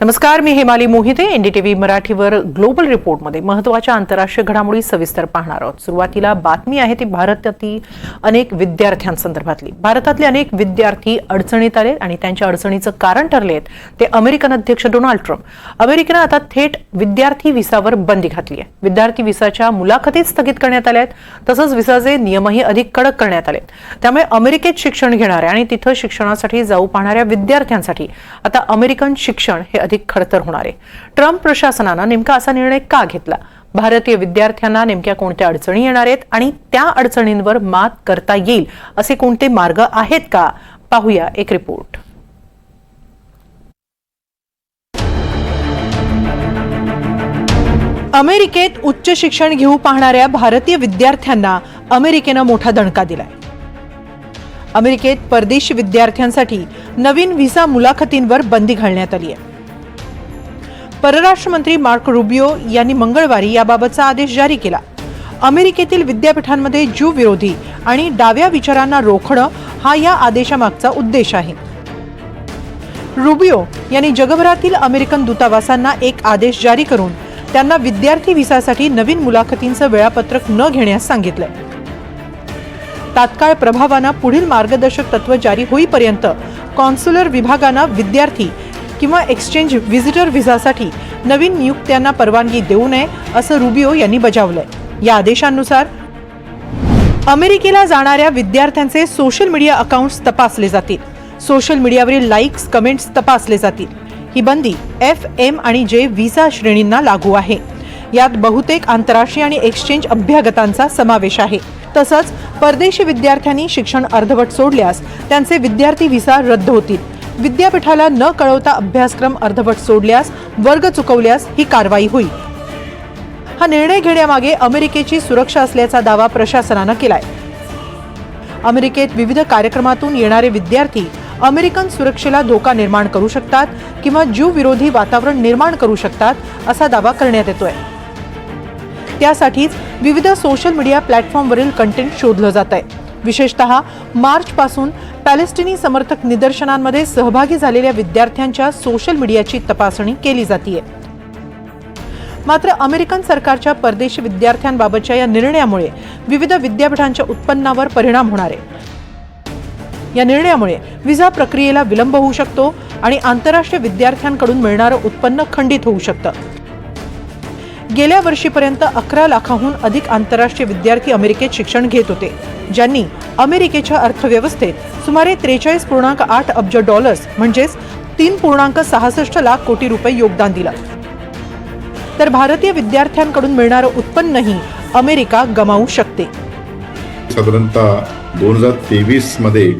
नमस्कार, मी हेमाली मोहिते. एनडीटीव्ही मराठीवर ग्लोबल रिपोर्टमध्ये महत्त्वाच्या आंतरराष्ट्रीय घडामोडी सविस्तर पाहणार आहोत. सुरुवातीला बातमी आहे ती भारतातील अनेक विद्यार्थ्यांसंदर्भातली. भारतातले अनेक विद्यार्थी अडचणीत आले आणि त्यांच्या अडचणीचं कारण ठरले ते अमेरिकन अध्यक्ष डोनाल्ड ट्रम्प. अमेरिकेनं आता थेट विद्यार्थी व्हिसावर बंदी घातली आहे. विद्यार्थी व्हिसाच्या मुलाखती स्थगित करण्यात आल्या आहेत. तसंच व्हिसाचे नियमही अधिक कडक करण्यात आले. त्यामुळे अमेरिकेत शिक्षण घेणाऱ्या आणि तिथं शिक्षणासाठी जाऊ पाहणाऱ्या विद्यार्थ्यांसाठी आता अमेरिकन शिक्षण हे अधिक खडतर होणार आहे. ट्रम्प प्रशासनानं नेमका असा निर्णय का घेतला? भारतीय विद्यार्थ्यांना नेमक्या कोणत्या अडचणी येणार आहेत आणि त्या अडचणींवर मात करता येईल असे कोणते मार्ग आहेत का? पाहूया एक रिपोर्ट. अमेरिकेत उच्च शिक्षण घेऊ पाहणाऱ्या भारतीय विद्यार्थ्यांना अमेरिकेनं मोठा दणका दिलाय. अमेरिकेत परदेशी विद्यार्थ्यांसाठी नवीन व्हिसा मुलाखतींवर बंदी घालण्यात आली आहे. परराष्ट्र मंत्री मार्को रुबियो यांनी मंगळवारी याबाबतचा आदेश जारी केला. अमेरिकेतील विद्यापीठांमध्ये ज्यू विरोधी आणि डाव्या विचारांना रोखणं हा या आदेशामागचा उद्देश आहे. रुबियो यांनी जगभरातील अमेरिकन दूतावासांना एक आदेश जारी करून त्यांना विद्यार्थी व्हिसासाठी नवीन मुलाखतींचं वेळापत्रक न घेण्यास सांगितलंय. तात्काळ प्रभावानं पुढील मार्गदर्शक तत्व जारी होईपर्यंत कॉन्सुलर विभागांना विद्यार्थी किंवा एक्सचेंज व्हिजिटर व्हिसासाठी नवीन नियुक्त्यांना परवानगी देऊ नये असं रुबियो यांनी बजावलंय. या आदेशानुसार अमेरिकेला जाणाऱ्या विद्यार्थ्यांचे सोशल मीडिया अकाउंट्स तपासले जातील. सोशल मीडियावरील लाईक्स, कमेंट्स तपासले जातील. ही बंदी F, M आणि J व्हिसा श्रेणींना लागू आहे. यात बहुतेक आंतरराष्ट्रीय आणि एक्सचेंज अभ्यागतांचा समावेश आहे. तसंच परदेशी विद्यार्थ्यांनी शिक्षण अर्धवट सोडल्यास त्यांचे विद्यार्थी व्हिसा रद्द होतील. विद्यापीठाला न कळवता अभ्यासक्रम अर्धवट सोडल्यास, वर्ग चुकवल्यास ही कारवाई होईल. हा निर्णय घेण्यामागे अमेरिकेची सुरक्षा असल्याचा दावा प्रशासनानं केलाय. अमेरिकेत विविध कार्यक्रमातून येणारे विद्यार्थी अमेरिकन सुरक्षेला धोका निर्माण करू शकतात किंवा ज्यू विरोधी वातावरण निर्माण करू शकतात असा दावा करण्यात येतोय. त्यासाठीच विविध सोशल मीडिया प्लॅटफॉर्मवरील कंटेंट शोधलं जात आहे. विशेषतः मार्चपासून पॅलेस्टिनी समर्थक निदर्शनांमध्ये सहभागी झालेल्या विद्यार्थ्यांच्या सोशल मीडियाची तपासणी केली जाते. मात्र अमेरिकन सरकारच्या परदेशी विद्यार्थ्यांबाबतच्या या निर्णयामुळे विविध विद्यापीठांच्या उत्पन्नावर परिणाम होणार आहे. या निर्णयामुळे व्हिसा प्रक्रियेला विलंब होऊ शकतो आणि आंतरराष्ट्रीय विद्यार्थ्यांकडून मिळणारं उत्पन्न खंडित होऊ शकतं. गेल्या वर्षीपर्यंत 11 लाखाहून अधिक आंतरराष्ट्रीय विद्यार्थी अमेरिकेत शिक्षण घेत होते, ज्यांनी अमेरिकेच्या अर्थव्यवस्थेत सुमारे 43.8 अब्ज डॉलर्स म्हणजेच 3.66 लाख कोटी रुपये योगदान दिलं. तर भारतीय विद्यार्थ्यांकडून मिळणारं उत्पन्नही अमेरिका गमावू शकते. साधारणतः 2023 मध्ये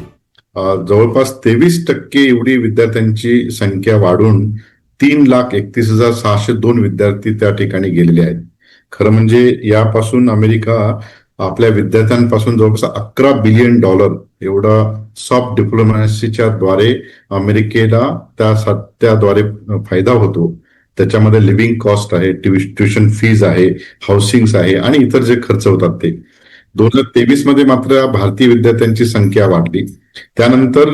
जवळपास 23% एवढी विद्यार्थ्यांची संख्या वाढून 3,31,602 विद्यार्थी त्या ठिकाणी गेलेले आहेत. खरं म्हणजे यापासून अमेरिका आपल्या विद्यार्थ्यांपासून जवळपास $11 बिलियन एवढा सॉफ्ट डिप्लोमॅसीच्या द्वारे अमेरिकेला त्याद्वारे फायदा होतो. त्याच्यामध्ये लिव्हिंग कॉस्ट आहे, ट्युशन फीज आहे, हाऊसिंग आहे आणि इतर जे खर्च होतात ते. 2023 मध्ये मात्र भारतीय विद्यार्थ्यांची संख्या वाढली. त्यानंतर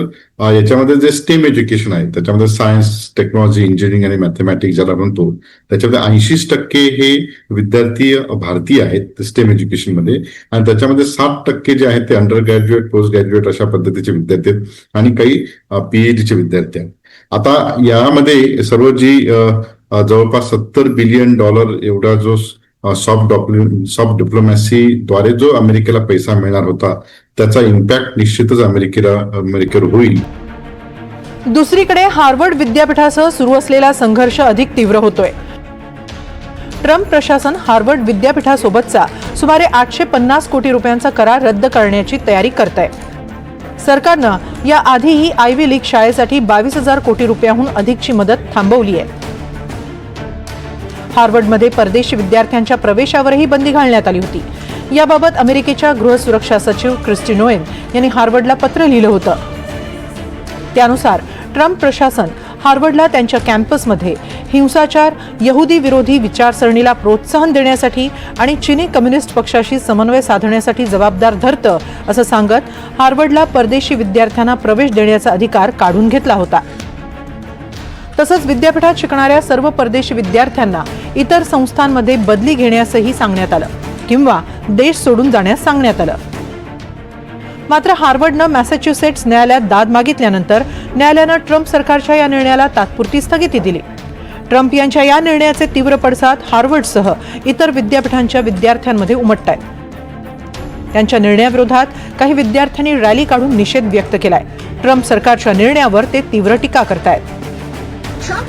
याच्यामध्ये जे स्टेम एज्युकेशन आहे त्याच्यामध्ये सायन्स, टेक्नॉलॉजी, इंजिनिअरिंग आणि मॅथमॅटिक्स ज्याला म्हणतो त्याच्यामध्ये 80% हे विद्यार्थी भारतीय आहेत स्टेम एज्युकेशन मध्ये आणि त्याच्यामध्ये 60% जे आहेत ते अंडर ग्रॅज्युएट, पोस्ट ग्रॅज्युएट अशा पद्धतीचे विद्यार्थी आहेत आणि काही PhD चे विद्यार्थी आहेत. आता यामध्ये सर्व जी जवळपास $70 बिलियन एवढा जो सॉफ्ट डिप्लोमॅसी द्वारे जो अमेरिकेला पैसा मिळणार होता त्याचा इम्पॅक्ट निश्चितच अमेरिकेवर होईल. दुसरीकडे हार्वर्ड विद्यापीठासह सुरू असलेला संघर्ष अधिक तीव्र होतोय. ट्रम्प प्रशासन हार्वर्ड विद्यापीठासोबतचा सुमारे 850 कोटी रुपयांचा करार रद्द करण्याची तयारी करत आहे. सरकारनं या आधीही आयव्ही लीग शाळेसाठी 22,000 कोटी रुपयांहून अधिकची मदत थांबवली आहे. हार्वर्डमध्ये परदेशी विद्यार्थ्यांच्या प्रवेशावरही बंदी घालण्यात आली होती. याबाबत अमेरिकेच्या गृह सुरक्षा सचिव क्रिस्टी नोएल यांनी हार्वर्डला पत्र लिहिलं होतं. त्यानुसार ट्रम्प प्रशासन हार्वर्डला त्यांच्या कॅम्पसमध्ये हिंसाचार, यहुदी विरोधी विचारसरणीला प्रोत्साहन देण्यासाठी आणि चीनी कम्युनिस्ट पक्षाशी समन्वय साधण्यासाठी जबाबदार धरतं असं सांगत हार्वर्डला परदेशी विद्यार्थ्यांना प्रवेश देण्याचा अधिकार काढून घेतला होता. तसंच विद्यापीठात शिकणाऱ्या सर्व परदेशी विद्यार्थ्यांना इतर संस्थांमध्ये बदली घेण्यासही सांगण्यात आलं किंवा देश सोडून जाण्यास सांगण्यात आलं. मात्र हार्वर्डनं मॅसेच्युसेट्स न्यायालयात दाद मागितल्यानंतर न्यायालयानं ट्रम्प सरकारच्या या निर्णयाला तात्पुरती स्थगिती दिली. ट्रम्प यांच्या या निर्णयाचे तीव्र पडसाद हार्वर्डसह इतर विद्यापीठांच्या विद्यार्थ्यांमध्ये उमटत आहेत. त्यांच्या निर्णयाविरोधात काही विद्यार्थ्यांनी रॅली काढून निषेध व्यक्त केलाय. ट्रम्प सरकारच्या निर्णयावर ते तीव्र टीका करतायत.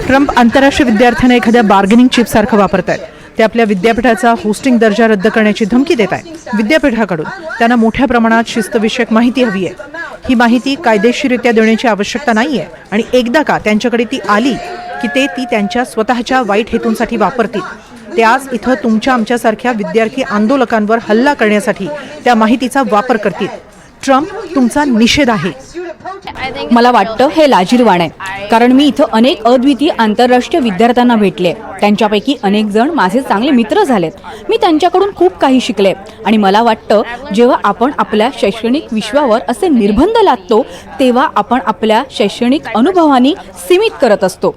ट्रम्प आंतरराष्ट्रीय विद्यार्थ्यांना एखाद्या बार्गेनिंग चिप सारखं वापरतायत. ते आपल्या विद्यापीठाचा होस्टिंग दर्जा रद्द करण्याची धमकी देत आहेत. विद्यापीठाकडून त्यांना मोठ्या प्रमाणात शिस्तविषयक माहिती हवी आहे. ही माहिती कायदेशीररित्या देण्याची आवश्यकता नाहीये आणि एकदा का त्यांच्याकडे ती आली की ते ती त्यांच्या स्वतःच्या वाईट हेतूंसाठी वापरतील. ते आज इथं तुमच्या आमच्यासारख्या विद्यार्थी आंदोलकांवर हल्ला करण्यासाठी त्या माहितीचा वापर करतील. ट्रम्प तुमचा निषेध आहे. मला वाटतं हे लाजिरवाण आहे, कारण मी इथं अनेक अद्वितीय आंतरराष्ट्रीय विद्यार्थ्यांना भेटले. त्यांच्यापैकी अनेक जण माझे चांगले मित्र झालेत. मी त्यांच्याकडून खूप काही शिकले आणि मला वाटतं जेव्हा आपण आपल्या शैक्षणिक विश्वावर असे निर्बंध लादतो तेव्हा आपण आपल्या शैक्षणिक अनुभवांनी सीमित करत असतो.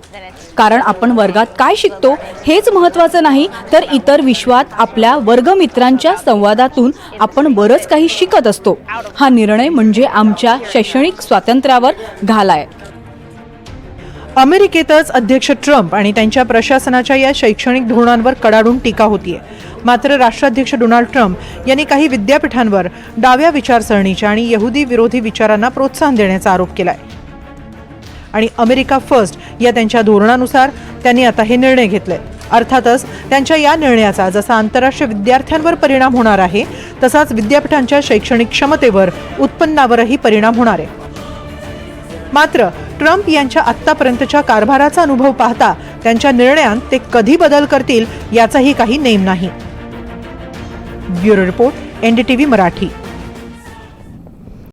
कारण आपण वर्गात काय शिकतो हेच महत्त्वाचं नाही, तर इतर विश्वात आपल्या वर्गमित्रांच्या संवादातून आपण बरंच काही शिकत असतो. हा निर्णय म्हणजे आमच्या शैक्षणिक स्वातंत्र्यावर घाला आहे. अमेरिकेतच अध्यक्ष ट्रम्प आणि त्यांच्या प्रशासनाच्या या शैक्षणिक धोरणांवर कडाडून टीका होतीये. मात्र राष्ट्राध्यक्ष डोनाल्ड ट्रम्प यांनी काही विद्यापीठांवर डाव्या विचारसरणीच्या आणि यहुदी विरोधी विचारांना प्रोत्साहन देण्याचा आरोप केलाय. आणि अमेरिका फर्स्ट या त्यांच्या धोरणानुसार त्यांनी आता हे निर्णय घेतले. अर्थातच त्यांच्या या निर्णयाचा जसा आंतरराष्ट्रीय विद्यार्थ्यांवर परिणाम होणार आहे तसाच विद्यापीठांच्या शैक्षणिक क्षमतेवर, उत्पन्नावरही परिणाम होणार आहे. मात्र ट्रम्प यांच्या आत्तापर्यंतच्या कारभाराचा अनुभव पाहता त्यांच्या निर्णयात ते कधी बदल करतील याचाही काही नेम नाही. Bureau report, NDTV Marathi.